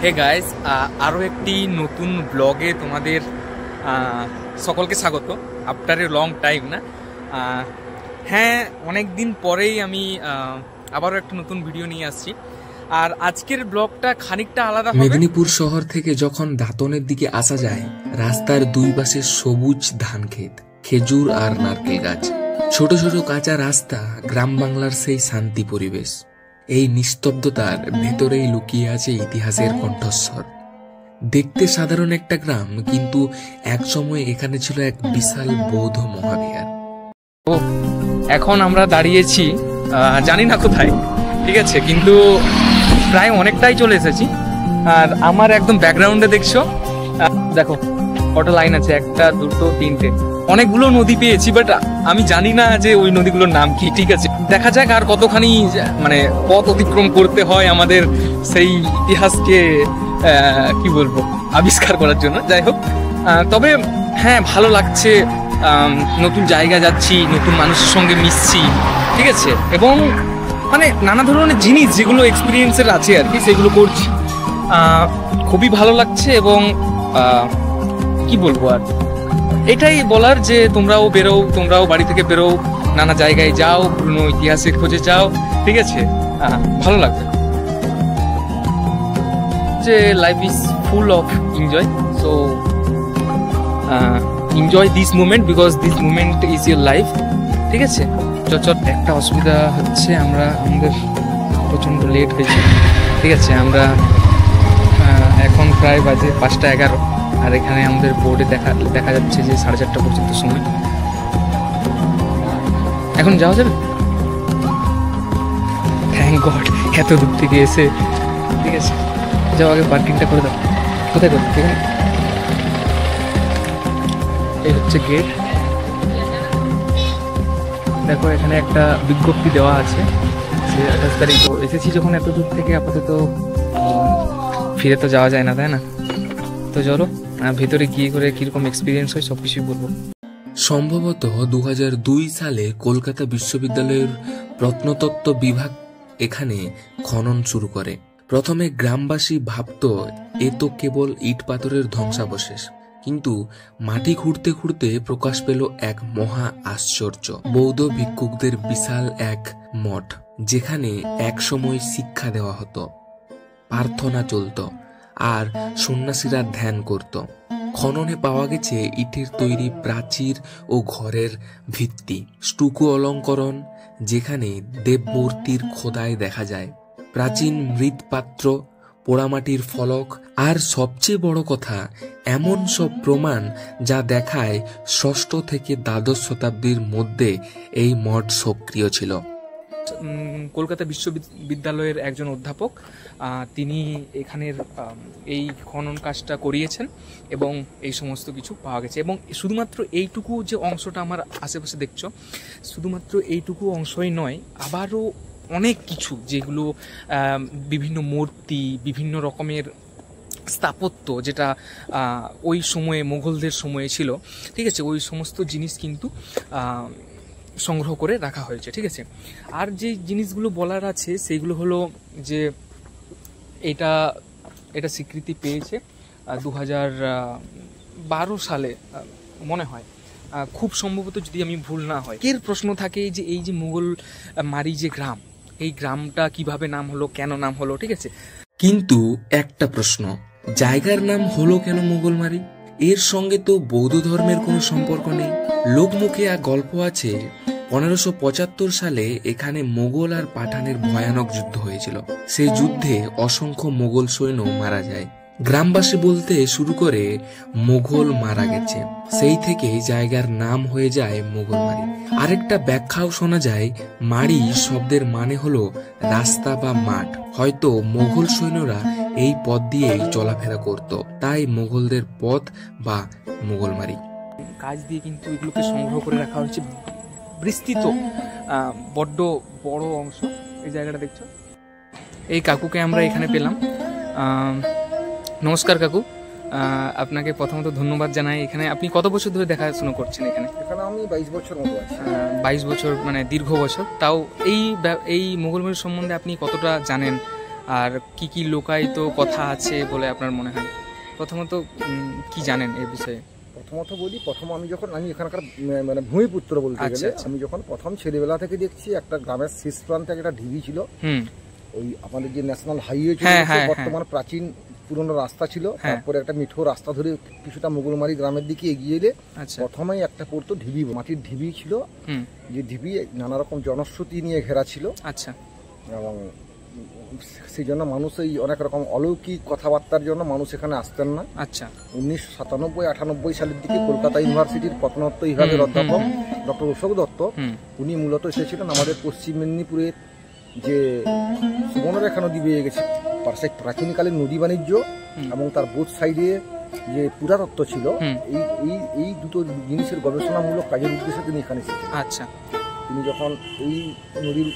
Hey guys, আরও একটি নতুন ব্লগে তোমাদের সকলকে স্বাগত। আফটার এ লং টাইম না, হ্যাঁ অনেক দিন পরেই আমি আবারও একটা নতুন ভিডিও নিয়ে আসছি। আর আজকের ব্লগটা খানিকটা আলাদা হবে। মেদিনীপুর শহর থেকে যখন দাঁতনের দিকে আসা যায়, রাস্তার দুই পাশে সবুজ ধান ক্ষেত, খেজুর আর নারকেল গাছ, ছোট ছোট কাঁচা রাস্তা, গ্রাম বাংলার সেই শান্তি পরিবেশ। এই নিস্তব্ধতার ভেতরেই লুকিয়ে আছে ইতিহাসের কণ্ঠস্বর। দেখতে সাধারণ একটা গ্রাম, কিন্তু একসময় এখানে ছিল এক বিশাল বৌদ্ধ মহাবিহার। তো এখন আমরা দাঁড়িয়েছি জানি না কোথায়, ঠিক আছে, কিন্তু প্রায় অনেকটাই চলে এসেছি। আর আমার একদম ব্যাকগ্রাউন্ডে দেখছো, দেখো কত লাইন আছে, 1, 2, 3, অনেকগুলো নদী পেয়েছি, বাট আমি জানি না যে ওই নদীগুলোর নাম কি। ঠিক আছে, দেখা যাক আর কতখানি মানে পথ অতিক্রম করতে হয় আমাদের সেই ইতিহাসকে কি বলবো আবিষ্কার করার জন্য। যাই হোক, তবে হ্যাঁ ভালো লাগছে, নতুন জায়গা যাচ্ছি, নতুন মানুষের সঙ্গে মিশছি, ঠিক আছে, এবং মানে নানা ধরনের জিনিস যেগুলো এক্সপিরিয়েন্সের আছে আর কি, সেগুলো করছি, খুবই ভালো লাগছে। এবং কি বলবো আর, এটাই বলার যে তোমরাও বেরো, তোমরাও বাড়ি থেকে বেরো, নানা জায়গায় যাও, পুরনো ইতিহাসের খোঁজে যাও, ঠিক আছে, ভালো লাগবে। যে life is full of enjoy, so enjoy this moment, because this moment is your life, ঠিক আছে। চট একটা অসুবিধা হচ্ছে, আমাদের প্রচণ্ড লেট হয়েছে, ঠিক আছে। আমরা এখন প্রায় বাজে 5:11, আর এখানে আমাদের বোর্ডে দেখা যাচ্ছে যে 4:30 পর্যন্ত সময়। এখন যাওয়া যাবে, থ্যাংক গড, এত দূর থেকে এসে, ঠিক আছে। যাও, আগে পার্কিংটা করে দাও। কোথায় করবো? এখানে। এই হচ্ছে গেট, দেখো এখানে একটা বিজ্ঞপ্তি দেওয়া আছে যে 28 তারিখ। এসেছি যখন এত দূর থেকে, আপাতত ফিরে তো যাওয়া যায় না, তাই না? তো চলো ভেতরে গিয়ে করে কিরকম এক্সপিরিয়েন্স হয় সব কিছুই বলবো। সম্ভবত 2002 সালে কলকাতা বিশ্ববিদ্যালয়ের প্রত্নতত্ত্ব বিভাগ এখানে খনন শুরু করে। প্রথমে গ্রামবাসী ভাবত এ তো কেবল ইট পাথরের ধ্বংসাবশেষ, কিন্তু মাটি খুঁড়তে খুঁড়তে প্রকাশ পেল এক মহা আশ্চর্য। বৌদ্ধ ভিক্ষুকদের বিশাল এক মঠ, যেখানে একসময় শিক্ষা দেওয়া হতো, প্রার্থনা চলত, আর সন্ন্যাসীরা ধ্যান করত। খননে পাওয়া গেছে ইটের তৈরি প্রাচীর ও ঘরের ভিত্তি, স্টুকো অলঙ্করণ, যেখানে দেবমূর্তির খোদাই দেখা যায়, প্রাচীন মৃৎপাত্র, পোড়ামাটির ফলক, আর সবচেয়ে বড় কথা, এমন সব প্রমাণ যা দেখায় 6ষ্ঠ থেকে দ্বাদশ শতাব্দীর মধ্যে এই মঠ সক্রিয় ছিল। কলকাতা বিশ্ববিদ্যালয়ের একজন অধ্যাপক, তিনি এখানের এই খনন কাজটা করিয়েছেন এবং এই সমস্ত কিছু পাওয়া গেছে। এবং শুধুমাত্র এইটুকু যে অংশটা আমার আশেপাশে দেখছো, শুধুমাত্র এইটুকু অংশই নয়, আবারও অনেক কিছু যেগুলো বিভিন্ন মূর্তি, বিভিন্ন রকমের স্থাপত্য, যেটা ওই সময়ে মুঘলদের সময়ে ছিল, ঠিক আছে, ওই সমস্ত জিনিস কিন্তু সংগ্রহ করে রাখা হয়েছে, ঠিক আছে। আর যে জিনিসগুলো বলার আছে সেগুলো হলো যে এটা স্বীকৃতি পেয়েছে 2012 সালে মনে হয়, খুব সম্ভবত, যদি আমি ভুল না হয়। এর প্রশ্ন থাকে যে এই যে মুঘল মারি যে গ্রাম, এই গ্রামটা কিভাবে নাম হলো, কেন নাম হলো, ঠিক আছে। কিন্তু একটা প্রশ্ন, জায়গার নাম হলো কেন মুঘলমারি? এর সঙ্গে তো বৌদ্ধ ধর্মের কোনো সম্পর্ক নেই। লোকমুখে এক গল্প আছে, 1575 সালে এখানে মোগল আর পাঠানের ভয়ানক যুদ্ধ হয়েছিল। সেই যুদ্ধে অসংখ্য মোগল সৈন্য মারা যায়। গ্রামবাসী বলতে শুরু করে মোগল মারা গেছে, সেই থেকে জায়গার নাম হয়ে যায় মোগলমারি। আরেকটা ব্যাখ্যাও শোনা যায়, মারি শব্দের মানে হলো রাস্তা বা মাঠ, হয়তো মোগল সৈন্যরা এই পথ দিয়েই চলাফেরা করত, তাই মোগলদের পথ বা মোগলমারি। কাজ দিয়ে কিন্তু এগুলোকে সংগ্রহ করে রাখা হয়েছে, বিস্তৃত বড্ড বড় অংশ। এই জায়গাটা দেখছো, এই কাকুকে আমরা এখানে পেলাম। নমস্কার কাকু, আপনাকে প্রথমত ধন্যবাদ জানাই। এখানে আপনি কত বছর ধরে দেখাশোনা করছেন? এখানে আমি 22 বছর মতো আছি। 22 বছর, মানে দীর্ঘ বছর। তাও এই মুঘলমারি সম্বন্ধে আপনি কতটা জানেন আর কি কি লোকায়িত কথা আছে বলে আপনার মনে হয়? প্রথমত কি জানেন এই বিষয়ে? প্রথমত বলি, আমি এখানকার মানে ভূমিপুত্র বলতে আচ্ছা, গেলে, আচ্ছা। আমি যখন প্রথম ছেলেবেলা থেকে দেখছি একটা গ্রামের শেষ প্রান্তে একটা ঢিবি ছিল। ওই আমাদের যে ন্যাশনাল হাইওয়ে ছিল, বর্তমান প্রাচীন পুরনো রাস্তা ছিল, তারপরে একটা মিঠো রাস্তা ধরে কিছুটা মোগলমারি গ্রামের দিকে এগিয়ে এলে প্রথমেই একটা পড়তো ঢিবি, মাটির ঢিবি ছিল। যে ঢিবি নানা রকম জনশ্রুতি নিয়ে ঘেরা ছিল। আচ্ছা। এবং সেই জন্য মানুষ এই অনেক রকম অলৌকিক কথাবার্তার জন্য মানুষ এখানে আসতেন না। আচ্ছা। 1997-98 সালের দিকে কলকাতা ইউনিভার্সিটির প্রত্নতত্ত্ব বিভাগের অধ্যাপক ডক্টর অশোক দত্ত, উনি মূলত এসেছিলেন আমাদের পশ্চিম মেদিনীপুরের যে সুবর্ণরেখা নদী বেয়ে গেছে, প্রাচীনকালের নদী বাণিজ্য এবং তার বোথ সাইডে যে পুরাতত্ত্ব ছিল, এই দুটো জিনিসের গবেষণামূলক কাজের উদ্দেশ্যে তিনি এখানে এসেছেন। আচ্ছা। তিনি যখন এই নদীর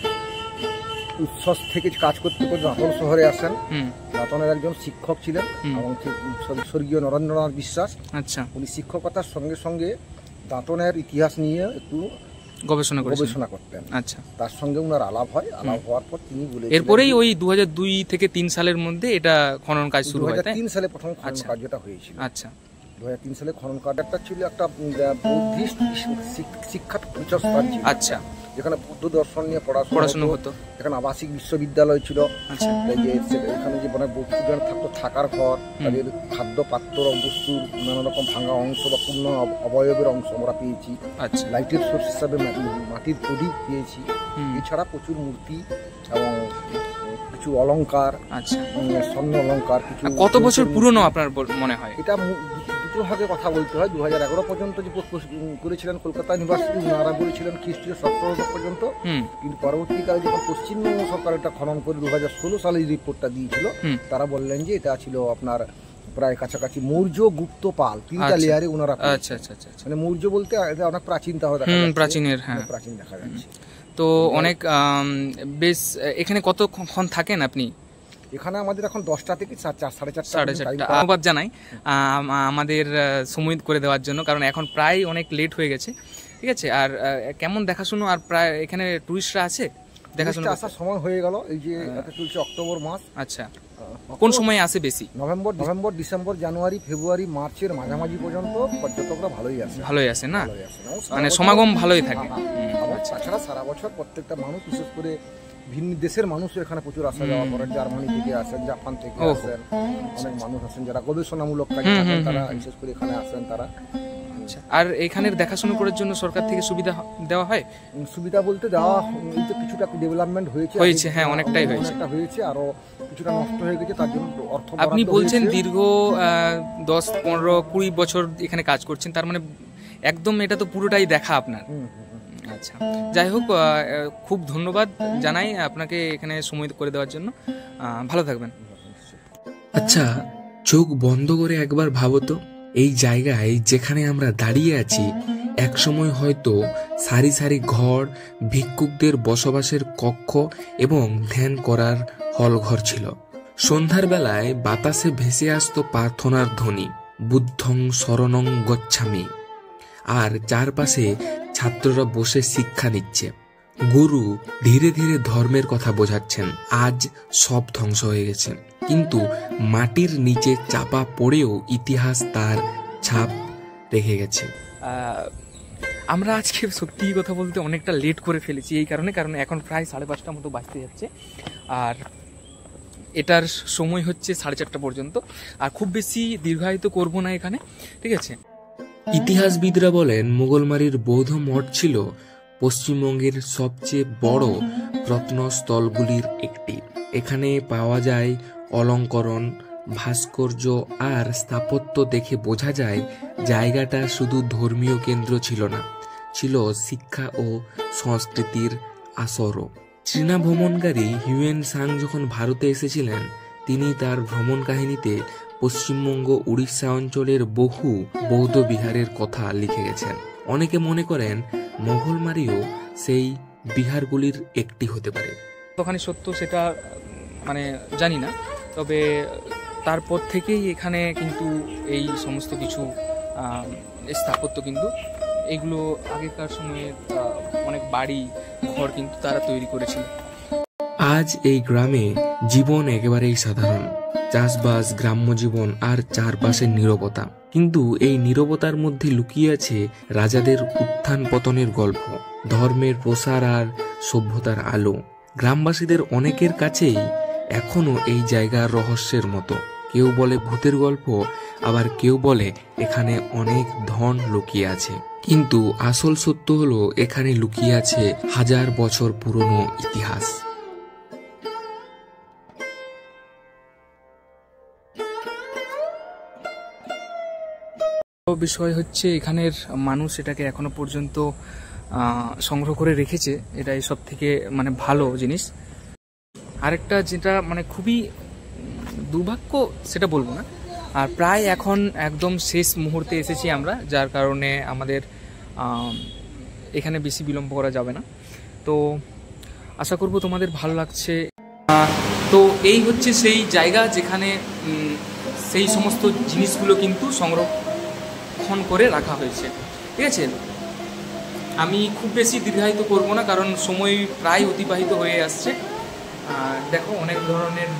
উৎস থেকে কাজ করতে করতে দাঁতন শহরে আসেন, দাঁতনের একজন শিক্ষক ছিলেন এবং স্বর্গীয় নরেন্দ্রনাথ বিশ্বাস। আচ্ছা। উনি শিক্ষকতার সঙ্গে সঙ্গে দাঁতনের ইতিহাস নিয়ে একটু গবেষণা করতেন। আচ্ছা। তার সঙ্গে ওনার আলাপ হয়, আলাপ হওয়ার পর তিনি বলে এরপরেই ওই 2002 থেকে 3 সালের মধ্যে এটা খনন কাজ শুরু হয়। 2003 সালে প্রথম খনন কার্যটা হয়েছিল। আচ্ছা। 2003 সালে খনন কার্যটা ছিল একটা বুদ্ধিস্ট শিক্ষা পীঠস্থান ছিল। আচ্ছা। যেখানে বুদ্ধ দর্শন নিয়ে পড়াশোনা হতো। এখানে আবাসিক বিশ্ববিদ্যালয় ছিল। আচ্ছা। এখানে যে মানে স্টুডেন্ট থাকতো থাকার ঘর, তাদের খাদ্য পাত্র বস্তুর নানা রকম ভাঙা অংশ বা পূর্ণ অবয়বের অংশ আমরা পেয়েছি। আচ্ছা। লাইটের সোর্স হিসাবে মাটির প্রদীপ পেয়েছি। এছাড়া প্রচুর মূর্তি এবং কিছু অলংকার, আচ্ছা, স্বর্ণ অলংকার। কিছু কত বছর পুরনো আপনার মনে হয়? এটা দুটো ভাগে কথা বলতে হয়। 2011 পর্যন্ত যে করেছিলেন কলকাতা ইউনিভার্সিটি, ওনারা বলেছিলেন খ্রিস্টীয় 1700 পর্যন্ত, কিন্তু পরবর্তীকালে যখন পশ্চিমবঙ্গ সরকার এটা খনন করে 2016 সালে রিপোর্টটা দিয়েছিল, তারা বললেন যে এটা ছিল আপনার প্রায় কাছাকাছি মৌর্য, গুপ্ত, পাল, তিনটা লেয়ারে ওনারা। আচ্ছা আচ্ছা আচ্ছা। মানে মৌর্য বলতে এটা অনেক প্রাচীন, তাহলে প্রাচীনের, হ্যাঁ প্রাচীন দেখা যাচ্ছে। তো অনেক বেশ। এখানে কতক্ষণ থাকেন আপনি? এখানে আমাদের এখন 10টা থেকে 4:30। ধন্যবাদ জানাই আমাদের সময় করে দেওয়ার জন্য, কারণ এখন প্রায় অনেক লেট হয়ে গেছে। ঠিক আছে। আর কেমন দেখাশুনো, আর প্রায় এখানে টুরিস্টরা আছে দেখাশোনা আসার সময় হয়ে গেল। এই যে এটা চলছে অক্টোবর মাস। আচ্ছা। কোন সময় আসে বেশি? নভেম্বর, ডিসেম্বর, জানুয়ারি, ফেব্রুয়ারি, মার্চের মাঝামাঝি পর্যন্ত পর্যটকরা ভালোই আসে না? মানে সমাগম ভালোই থাকে। তাছাড়া সারা বছর প্রত্যেকটা মানুষ, বিশেষ করে ভিন্ন দেশের মানুষও এখানে প্রচুর আসা যাওয়া করেন। জার্মানি থেকে আসেন, জাপান থেকে আসেন, অনেক মানুষ আসেন যারা গবেষণামূলক কাজে থাকেন, তারা বিশেষ করে এখানে আসেন তারা। আর এখানের দেখাশোনা করার জন্য সরকার থেকে সুবিধা দেওয়া হয়? সুবিধা বলতে দেওয়া কিছুটা ডেভেলপমেন্ট হয়েছে, হ্যাঁ অনেকটাই হয়েছে, আরো কিছুটা নষ্ট হয়ে গেছে, তার জন্য অর্থ। আপনি বলছেন দীর্ঘ 10, 15, 20 বছর এখানে কাজ করছেন, তার মানে একদম এটা তো পুরোটাই দেখা আপনার। আচ্ছা, যাই হোক, খুব ধন্যবাদ জানাই আপনাকে এখানে সময় করে দেওয়ার জন্য। ভালো থাকবেন। আচ্ছা, চোখ বন্ধ করে একবার ভাবো তো, এই জায়গায় যেখানে আমরা দাঁড়িয়ে আছি একসময় হয়তো সারি সারি ঘর, ভিক্ষুকদের বসবাসের কক্ষ এবং ধ্যান করার হল ঘর ছিল। সন্ধ্যার বেলায় বাতাসে ভেসে আসতো প্রার্থনার ধ্বনি, বুদ্ধং শরণং গচ্ছামি, আর চারপাশে ছাত্ররা বসে শিক্ষা নিচ্ছে। গুরু ধীরে ধীরে ধর্মের কথা বোঝাচ্ছেন। আজ সব ধ্বংস হয়ে গেছে, কিন্তু মাটির নিচে চাপা পড়েও ইতিহাস তার ছাপ রেখে গেছে। আমরা আজকে সত্যি কথা বলতে অনেকটা লেট করে ফেলেছি এই কারণে, কারণ এখন প্রায় 5:30 মতো বাজতে যাচ্ছে, আর এটার সময় হচ্ছে 4:30 পর্যন্ত। আর খুব বেশি দীর্ঘায়িত করব না এখানে, ঠিক আছে। ইতিহাসবিদরা বলেন মুঘলমারির বৌদ্ধ মঠ ছিল পশ্চিমবঙ্গের সবচেয়ে বড় প্রত্নস্থলগুলির একটি। এখানে পাওয়া যায় অলঙ্করণ, ভাস্কর্য আর স্থাপত্য দেখে বোঝা যায় জায়গাটা শুধু ধর্মীয় কেন্দ্র ছিল না, ছিল শিক্ষা ও সংস্কৃতির আসরও। চীনা ভ্রমণকারী হিউয়েন সাং যখন ভারতে এসেছিলেন, তিনি তার ভ্রমণ কাহিনীতে পশ্চিমবঙ্গ, উড়িষ্যা অঞ্চলের বহু বৌদ্ধ বিহারের কথা লিখে গেছেন। অনেকে মনে করেন মোগলমারিও সেই বিহারগুলির একটি হতে পারে। ওখানে সত্য সেটা মানে জানি না, তবে তারপর থেকেই এখানে কিন্তু এই সমস্ত কিছু স্থাপত্য কিন্তু এগুলো আগেকার সময়ে অনেক বাড়ি ঘর কিন্তু তারা তৈরি করেছিল। আজ এই গ্রামে জীবন একেবারেই সাধারণ, চাষবাস, গ্রাম্য জীবন আর চারপাশের নীরবতা। কিন্তু এই নীরবতার মধ্যে লুকিয়ে আছে রাজাদের উত্থান পতনের গল্প, ধর্মের প্রসার আর সভ্যতার আলো। গ্রামবাসীদের অনেকের কাছেই এখনো এই জায়গা রহস্যের মতো। কেউ বলে ভূতের গল্প, আবার কেউ বলে এখানে অনেক ধন লুকিয়ে আছে। কিন্তু আসল সত্য হলো এখানে লুকিয়ে আছে 1000 বছর পুরনো ইতিহাস। বিষয় হচ্ছে এখানের মানুষ এটাকে এখনো পর্যন্ত সংগ্রহ করে রেখেছে, এটাই সব থেকে মানে ভালো জিনিস। আরেকটা যেটা মানে খুবই দুর্ভাগ্য সেটা বলবো না, আর প্রায় এখন একদম শেষ মুহূর্তে এসেছি আমরা, যার কারণে আমাদের এখানে বেশি বিলম্ব করা যাবে না। তো আশা করব তোমাদের ভালো লাগছে। তো এই হচ্ছে সেই জায়গা যেখানে সেই সমস্ত জিনিসগুলো কিন্তু সংরক্ষণ করে রাখা হয়েছে, ঠিক আছে। আমি খুব বেশি দীর্ঘায়িত করব না, কারণ সময় প্রায় অতিবাহিত হয়ে আসছে। দেখো অনেক ধরনের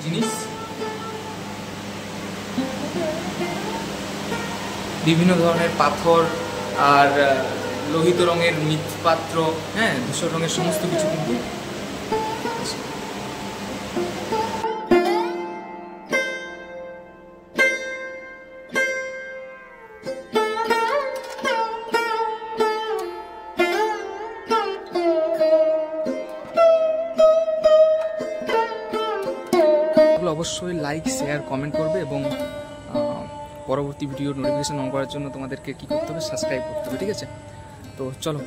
জিনিস, বিভিন্ন ধরনের পাথর আর লোহিত রঙের মৃৎপাত্র, হ্যাঁ, ধূসর রঙের সমস্ত কিছু কিন্তু অবশ্যই লাইক, শেয়ার, কমেন্ট করবে এবং পরবর্তী ভিডিওর নোটিফিকেশন অন করার জন্য তোমাদেরকে কি করতে হবে, সাবস্ক্রাইব করতে হবে, ঠিক আছে। তো চলো।